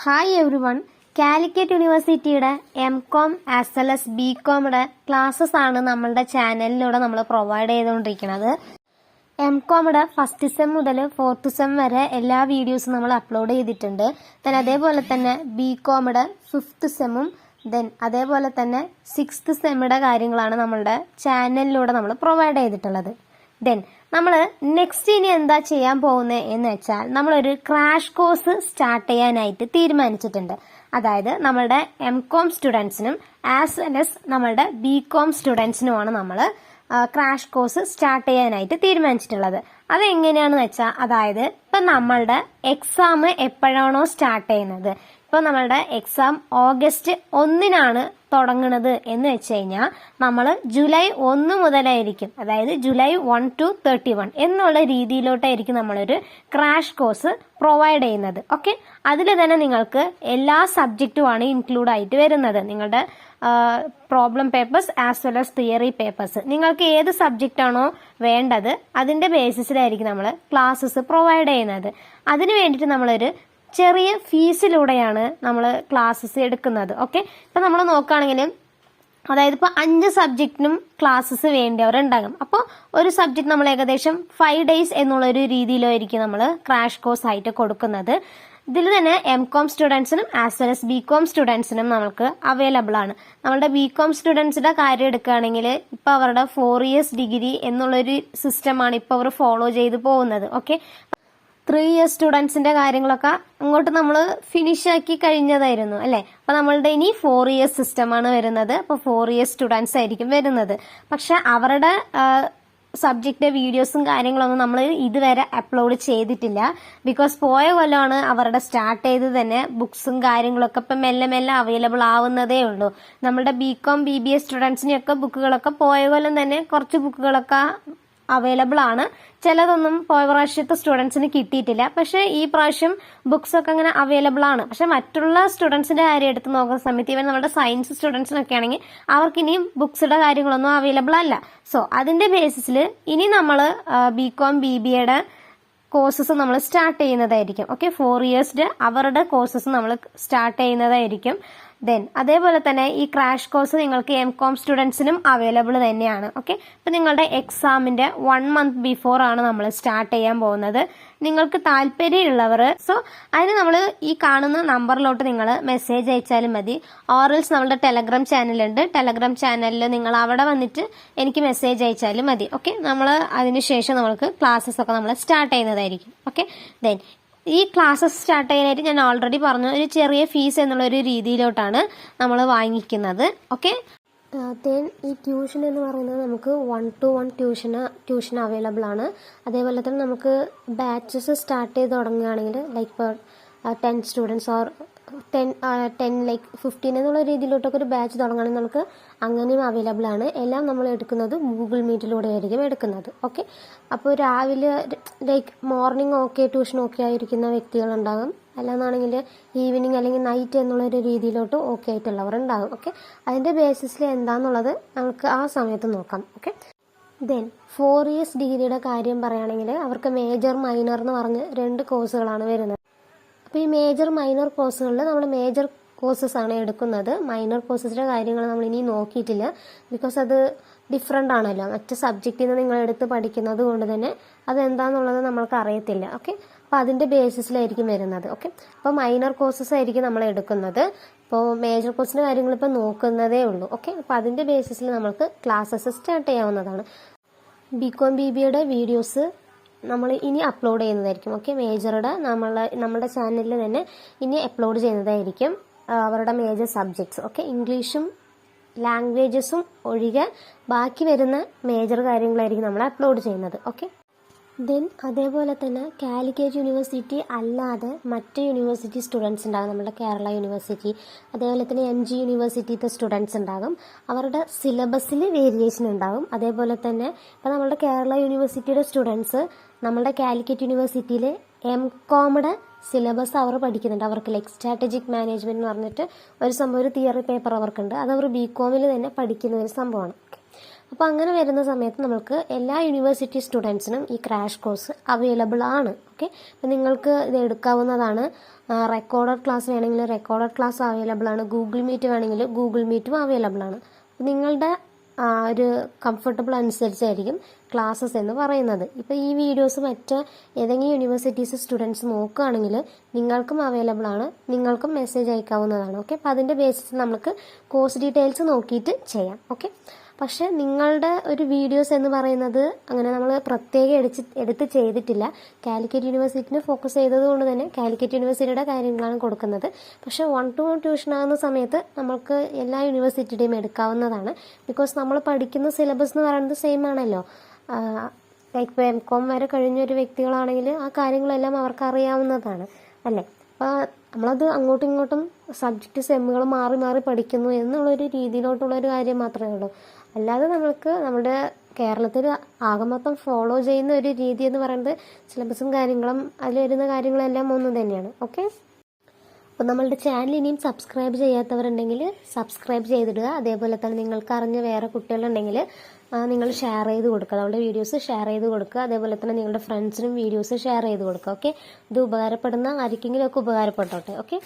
Hi every one. Calicut യൂണിവേഴ്സിറ്റിയുടെ M Com as well as ബി.കോമിയുടെ classes ആണ് നമ്മളുടെ ചാനലിലൂടെ നമ്മൾ പ്രൊവൈഡ് ചെയ്തുകൊണ്ടിരിക്കുന്നത്. എം.കോമിയുടെ ഫസ്റ്റ് സെം മുതൽ ഫോർത്ത് സെം വരെ എല്ലാ വീഡിയോസും നമ്മൾ അപ്ലോഡ് ചെയ്തിട്ടുണ്ട്. അതേപോലെ തന്നെ ബി.കോമിയുടെ ഫിഫ്ത്ത് സെമ്മും അതേപോലെ തന്നെ സിക്സ്ത് സെമ്മിയുടെ കാര്യങ്ങളാണ് നമ്മളുടെ ചാനലിലൂടെ നമ്മൾ പ്രൊവൈഡ് ചെയ്തിട്ടുള്ളത്. നമ്മൾ നെക്സ്റ്റ് ഇനി എന്താ ചെയ്യാൻ പോകുന്നത് എന്ന് വെച്ചാൽ നമ്മളൊരു ക്രാഷ് കോഴ്സ് സ്റ്റാർട്ട് ചെയ്യാനായിട്ട് തീരുമാനിച്ചിട്ടുണ്ട്. അതായത് നമ്മളുടെ എം.കോം സ്റ്റുഡൻസിനും ആസ് വെൽ എസ് നമ്മളുടെ ബി.കോം സ്റ്റുഡൻസിനുമാണ് നമ്മൾ ക്രാഷ് കോഴ്സ് സ്റ്റാർട്ട് ചെയ്യാനായിട്ട് തീരുമാനിച്ചിട്ടുള്ളത്. അതെങ്ങനെയാണെന്ന് വെച്ചാൽ, അതായത് ഇപ്പം നമ്മളുടെ എക്സാം എപ്പോഴാണോ സ്റ്റാർട്ട് ചെയ്യുന്നത്, ഇപ്പോൾ നമ്മളുടെ എക്സാം ഓഗസ്റ്റ് 1 തുടങ്ങുന്നത് എന്ന് വെച്ച് കഴിഞ്ഞാൽ നമ്മൾ ജൂലൈ 1 മുതലായിരിക്കും, അതായത് ജൂലൈ 1 to 31 എന്നുള്ള രീതിയിലോട്ടായിരിക്കും നമ്മളൊരു ക്രാഷ് കോഴ്സ് പ്രൊവൈഡ് ചെയ്യുന്നത്. ഓക്കെ, അതിൽ തന്നെ നിങ്ങൾക്ക് എല്ലാ സബ്ജക്റ്റുമാണ് ഇൻക്ലൂഡ് ആയിട്ട് വരുന്നത്. നിങ്ങളുടെ problem papers as well as theory papers, നിങ്ങൾക്ക് ഏത് സബ്ജക്റ്റ് ആണോ വേണ്ടത് അതിന്റെ ബേസിസിലായിരിക്കും നമ്മൾ ക്ലാസ്സസ് പ്രൊവൈഡ് ചെയ്യുന്നത്. അതിന് വേണ്ടിയിട്ട് നമ്മളൊരു ചെറിയ ഫീസിലൂടെയാണ് നമ്മൾ ക്ലാസ്സസ് എടുക്കുന്നത്. ഓക്കെ, ഇപ്പം നമ്മൾ നോക്കുകയാണെങ്കിൽ, അതായത് ഇപ്പോൾ 5 സബ്ജക്റ്റിനും ക്ലാസ്സസ് വേണ്ടിയവരുണ്ടാകും. അപ്പോൾ ഒരു സബ്ജക്റ്റ് നമ്മൾ ഏകദേശം 5 days എന്നുള്ളൊരു രീതിയിലായിരിക്കും നമ്മൾ ക്രാഷ് കോഴ്സ് ആയിട്ട് കൊടുക്കുന്നത്. ഇതിൽ തന്നെ എം.കോം സ്റ്റുഡൻസിനും ആസ് വെൽ എസ് ബി.കോം സ്റ്റുഡൻസിനും നമുക്ക് അവൈലബിൾ ആണ്. നമ്മളുടെ ബി.കോം സ്റ്റുഡൻസിന്റെ കാര്യം എടുക്കുകയാണെങ്കിൽ ഇപ്പോൾ അവരുടെ 4 years ഡിഗ്രി എന്നുള്ളൊരു സിസ്റ്റമാണ് ഇപ്പോൾ അവർ ഫോളോ ചെയ്ത് പോകുന്നത്. ഓക്കെ, 3 years സ്റ്റുഡൻസിന്റെ കാര്യങ്ങളൊക്കെ അങ്ങോട്ട് നമ്മൾ ഫിനിഷ് ആക്കി കഴിഞ്ഞതായിരുന്നു അല്ലേ. അപ്പൊ നമ്മളുടെ ഇനി 4 years സിസ്റ്റമാണ് വരുന്നത്. അപ്പോൾ 4 years സ്റ്റുഡൻസ് ആയിരിക്കും വരുന്നത്. പക്ഷെ അവരുടെ സബ്ജക്റ്റ് വീഡിയോസും കാര്യങ്ങളൊന്നും നമ്മൾ ഇതുവരെ അപ്ലോഡ് ചെയ്തിട്ടില്ല. ബിക്കോസ് പോയ കൊല്ലമാണ് അവരുടെ സ്റ്റാർട്ട് ചെയ്ത് തന്നെ. ബുക്സും കാര്യങ്ങളൊക്കെ ഇപ്പം മെല്ലെ മെല്ലെ അവൈലബിൾ ആവുന്നതേ ഉള്ളൂ. നമ്മുടെ ബി.കോം ബി.ബി.എ സ്റ്റുഡൻസിനെയൊക്കെ ബുക്കുകളൊക്കെ പോയ കൊല്ലം തന്നെ കുറച്ച് ബുക്കുകളൊക്കെ അവൈലബിൾ ആണ്. ചിലതൊന്നും പോയ പ്രാവശ്യത്തെ സ്റ്റുഡൻസിന് കിട്ടിയിട്ടില്ല. പക്ഷെ ഈ പ്രാവശ്യം ബുക്സ് ഒക്കെ അങ്ങനെ അവൈലബിൾ ആണ്. പക്ഷെ മറ്റുള്ള സ്റ്റുഡൻസിന്റെ കാര്യം എടുത്ത് നോക്കുന്ന സമയത്ത് ഇവൻ നമ്മുടെ സയൻസ് സ്റ്റുഡൻസിനൊക്കെ ആണെങ്കിൽ അവർക്ക് ഇനിയും ബുക്സിന്റെ കാര്യങ്ങളൊന്നും അവൈലബിൾ അല്ല. സോ അതിന്റെ ബേസിസിൽ ഇനി നമ്മൾ ബി.കോം ബി.ബി.എയുടെ കോഴ്സസ് നമ്മൾ സ്റ്റാർട്ട് ചെയ്യുന്നതായിരിക്കും. ഓക്കെ, 4 years അവരുടെ കോഴ്സസ് നമ്മൾ സ്റ്റാർട്ട് ചെയ്യുന്നതായിരിക്കും. അതേപോലെ തന്നെ ഈ ക്രാഷ് കോഴ്സ് നിങ്ങൾക്ക് എം.കോം സ്റ്റുഡൻസിനും അവൈലബിൾ തന്നെയാണ്. ഓക്കെ, ഇപ്പം നിങ്ങളുടെ എക്സാമിന്റെ 1 month ബിഫോർ ആണ് നമ്മൾ സ്റ്റാർട്ട് ചെയ്യാൻ പോകുന്നത്. നിങ്ങൾക്ക് താല്പര്യമുള്ളവർ അതിന് നമ്മൾ ഈ കാണുന്ന നമ്പറിലോട്ട് നിങ്ങൾ മെസ്സേജ് അയച്ചാലും മതി. ഓറൽസ് നമ്മളുടെ ടെലഗ്രാം ചാനലുണ്ട്. ടെലഗ്രാം ചാനലിൽ നിങ്ങൾ അവിടെ വന്നിട്ട് എനിക്ക് മെസ്സേജ് അയച്ചാലും മതി. ഓക്കെ, നമ്മൾ അതിനുശേഷം നമ്മൾക്ക് ക്ലാസ്സസ് ഒക്കെ നമ്മൾ സ്റ്റാർട്ട് ചെയ്യുന്നതായിരിക്കും. ഓക്കെ, ഈ ക്ലാസ്സസ് സ്റ്റാർട്ട് ചെയ്യാനായിട്ട് ഞാൻ ഓൾറെഡി പറഞ്ഞു, ഒരു ചെറിയ ഫീസ് എന്നുള്ളൊരു രീതിയിലോട്ടാണ് നമ്മൾ വാങ്ങിക്കുന്നത്. ഓക്കെ, ഈ ട്യൂഷൻ എന്ന് പറയുന്നത് നമുക്ക് 1 to 1 ട്യൂഷൻ അവൈലബിൾ ആണ്. അതേപോലെ തന്നെ നമുക്ക് ബാച്ചസ് സ്റ്റാർട്ട് ചെയ്ത് തുടങ്ങുകയാണെങ്കിൽ ലൈക്ക് ഇപ്പോൾ 10 സ്റ്റുഡൻസ് ഓർ 10 ലൈക്ക് 15 എന്നുള്ള രീതിയിലോട്ടൊക്കെ ഒരു ബാച്ച് തുടങ്ങുകയാണെങ്കിൽ നമുക്ക് അങ്ങനെയും അവൈലബിൾ ആണ്. എല്ലാം നമ്മൾ എടുക്കുന്നത് ഗൂഗിൾ മീറ്റിലൂടെ ആയിരിക്കും എടുക്കുന്നത്. ഓക്കെ, അപ്പോൾ രാവിലെ like morning okay tuition okay ആയിരിക്കുന്ന വ്യക്തികളുണ്ടാകും. അല്ലാന്നാണെങ്കിൽ ഈവനിങ് അല്ലെങ്കിൽ നൈറ്റ് എന്നുള്ളൊരു രീതിയിലോട്ട് ഓക്കെ ആയിട്ടുള്ളവർ ഉണ്ടാകും. ഓക്കെ, അതിൻ്റെ ബേസിസിൽ എന്താണെന്നുള്ളത് നമുക്ക് ആ സമയത്ത് നോക്കാം. ഓക്കെ, 4 years ഡിഗ്രിയുടെ കാര്യം പറയുകയാണെങ്കിൽ അവർക്ക് മേജർ മൈനർ എന്ന് പറഞ്ഞ് 2 കോഴ്സുകളാണ് വരുന്നത്. അപ്പോൾ ഈ മേജർ മൈനർ കോഴ്സുകളിൽ നമ്മൾ മേജർ കോഴ്സസ് ആണ് എടുക്കുന്നത്. മൈനർ കോഴ്സസിൻ്റെ കാര്യങ്ങൾ നമ്മൾ ഇനി നോക്കിയിട്ടില്ല. ബിക്കോസ് അത് ഡിഫറെൻ്റ് ആണല്ലോ, മറ്റ് സബ്ജക്റ്റിൽ നിന്ന് നിങ്ങൾ എടുത്ത് പഠിക്കുന്നത് കൊണ്ട് തന്നെ അതെന്താണെന്നുള്ളത് നമ്മൾക്ക് അറിയത്തില്ല. ഓക്കെ, അപ്പോൾ അതിൻ്റെ ബേസിസിലായിരിക്കും വരുന്നത്. ഓക്കെ, അപ്പോൾ മൈനർ കോഴ്സസ് ആയിരിക്കും നമ്മൾ എടുക്കുന്നത്. ഇപ്പോൾ മേജർ കോഴ്സിൻ്റെ കാര്യങ്ങൾ ഇപ്പോൾ നോക്കുന്നതേ ഉള്ളൂ. ഓക്കെ, അപ്പോൾ അതിൻ്റെ ബേസിസിൽ നമുക്ക് ക്ലാസ്സസ് സ്റ്റാർട്ട് ചെയ്യാവുന്നതാണ്. ബി.കോം ബി.ബി.എയുടെ വീഡിയോസ് നമ്മൾ ഇനി അപ്ലോഡ് ചെയ്യുന്നതായിരിക്കും. ഓക്കെ, മേജറുടെ നമ്മുടെ ചാനലിൽ തന്നെ ഇനി അപ്ലോഡ് ചെയ്യുന്നതായിരിക്കും അവരുടെ മേജർ സബ്ജക്ട്സ്. ഓക്കെ, ഇംഗ്ലീഷും ലാംഗ്വേജസും ഒഴികെ ബാക്കി വരുന്ന മേജർ കാര്യങ്ങളായിരിക്കും നമ്മൾ അപ്ലോഡ് ചെയ്യുന്നത്. ഓക്കെ, അതേപോലെ തന്നെ കാലിക്കറ്റ് യൂണിവേഴ്സിറ്റി അല്ലാതെ മറ്റ് യൂണിവേഴ്സിറ്റി സ്റ്റുഡൻസ് ഉണ്ടാകും. നമ്മുടെ കേരള യൂണിവേഴ്സിറ്റി, അതേപോലെ തന്നെ MG യൂണിവേഴ്സിറ്റിത്തെ സ്റ്റുഡൻസ് ഉണ്ടാകും. അവരുടെ സിലബസിൽ വേരിയേഷൻ ഉണ്ടാകും. അതേപോലെ തന്നെ ഇപ്പോൾ നമ്മുടെ കേരള യൂണിവേഴ്സിറ്റിയുടെ സ്റ്റുഡൻസ് നമ്മുടെ കാലിക്കറ്റ് യൂണിവേഴ്സിറ്റിയിൽ എം.കോമിയുടെ സിലബസ് അവർ പഠിക്കുന്നുണ്ട്. അവർക്ക് ലൈക്ക് സ്ട്രാറ്റജിക് മാനേജ്മെന്റ് എന്ന് പറഞ്ഞിട്ട് ഒരു സംഭവം, ഒരു തിയറി പേപ്പർ അവർക്കുണ്ട്. അത് അവർ ബി.കോമിൽ തന്നെ പഠിക്കുന്ന ഒരു സംഭവമാണ്. അപ്പോൾ അങ്ങനെ വരുന്ന സമയത്ത് നമുക്ക് എല്ലാ യൂണിവേഴ്സിറ്റി സ്റ്റുഡൻസിനും ഈ ക്രാഷ് കോഴ്സ് അവൈലബിൾ ആണ്. ഓക്കെ, അപ്പോൾ നിങ്ങൾക്ക് ഇത് എടുക്കാവുന്നതാണ്. റെക്കോർഡഡ് ക്ലാസ് വേണമെങ്കിൽ റെക്കോർഡഡ് ക്ലാസ് അവൈലബിൾ ആണ്. ഗൂഗിൾ മീറ്റ് വേണമെങ്കിൽ ഗൂഗിൾ മീറ്റും അവൈലബിൾ ആണ്. നിങ്ങളുടെ ഒരു കംഫർട്ടബിൾ അനുസരിച്ചായിരിക്കും ക്ലാസ്സസ് എന്ന് പറയുന്നത്. ഇപ്പോൾ ഈ വീഡിയോസ് മറ്റ് ഏതെങ്കിലും യൂണിവേഴ്സിറ്റീസ് സ്റ്റുഡൻസ് നോക്കുകയാണെങ്കിൽ നിങ്ങൾക്കും അവൈലബിൾ ആണ്, നിങ്ങൾക്കും മെസ്സേജ് അയക്കാവുന്നതാണ്. ഓക്കെ, അപ്പോൾ അതിൻ്റെ ബേസിസിൽ നമുക്ക് കോഴ്സ് ഡീറ്റെയിൽസ് നോക്കിയിട്ട് ചെയ്യാം. ഓക്കെ, പക്ഷെ നിങ്ങളുടെ ഒരു വീഡിയോസ് എന്ന് പറയുന്നത് അങ്ങനെ നമ്മൾ പ്രത്യേകം എടുത്ത് ചെയ്തിട്ടില്ല. കാലിക്കറ്റ് യൂണിവേഴ്സിറ്റിനെ ഫോക്കസ് ചെയ്തത് കൊണ്ട് തന്നെ കാലിക്കറ്റ് യൂണിവേഴ്സിറ്റിയുടെ കാര്യങ്ങളാണ് കൊടുക്കുന്നത്. പക്ഷെ 1-to-1 ട്യൂഷൻ ആകുന്ന സമയത്ത് നമുക്ക് എല്ലാ യൂണിവേഴ്സിറ്റിയുടെയും എടുക്കാവുന്നതാണ്. ബിക്കോസ് നമ്മൾ പഠിക്കുന്ന സിലബസ് എന്ന് പറയുന്നത് സെയിം ആണല്ലോ. ലൈക്ക് ഇപ്പോൾ M.Com വരെ കഴിഞ്ഞൊരു വ്യക്തികളാണെങ്കിൽ ആ കാര്യങ്ങളെല്ലാം അവർക്ക് അറിയാവുന്നതാണ് അല്ലേ. അപ്പോൾ നമ്മളത് അങ്ങോട്ടും ഇങ്ങോട്ടും സബ്ജക്റ്റ് സെമ്മുകൾ മാറി മാറി പഠിക്കുന്നു എന്നുള്ളൊരു രീതിയിലോട്ടുള്ളൊരു കാര്യം മാത്രമേ ഉള്ളൂ. അല്ലാതെ നമുക്ക് നമ്മുടെ കേരളത്തിൽ ആകെ മൊത്തം ഫോളോ ചെയ്യുന്ന ഒരു രീതി എന്ന് പറയുന്നത് സിലബസും കാര്യങ്ങളും അതിൽ വരുന്ന കാര്യങ്ങളെല്ലാം ഒന്ന് തന്നെയാണ്. ഓക്കെ, അപ്പോൾ നമ്മളുടെ ചാനൽ ഇനിയും സബ്സ്ക്രൈബ് ചെയ്യാത്തവരുണ്ടെങ്കിൽ സബ്സ്ക്രൈബ് ചെയ്തിടുക. അതേപോലെ തന്നെ നിങ്ങൾക്ക് അറിഞ്ഞ വേറെ കുട്ടികളുണ്ടെങ്കിൽ നിങ്ങൾ ഷെയർ ചെയ്ത് കൊടുക്കുക, നമ്മളുടെ വീഡിയോസ് ഷെയർ ചെയ്ത് കൊടുക്കുക. അതേപോലെ തന്നെ നിങ്ങളുടെ ഫ്രണ്ട്സിനും വീഡിയോസ് ഷെയർ ചെയ്ത് കൊടുക്കുക. ഓക്കെ, ഇത് ഉപകാരപ്പെടുന്ന ആർക്കെങ്കിലും ഒക്കെ ഉപകാരപ്പെട്ടോട്ടെ. ഓക്കെ.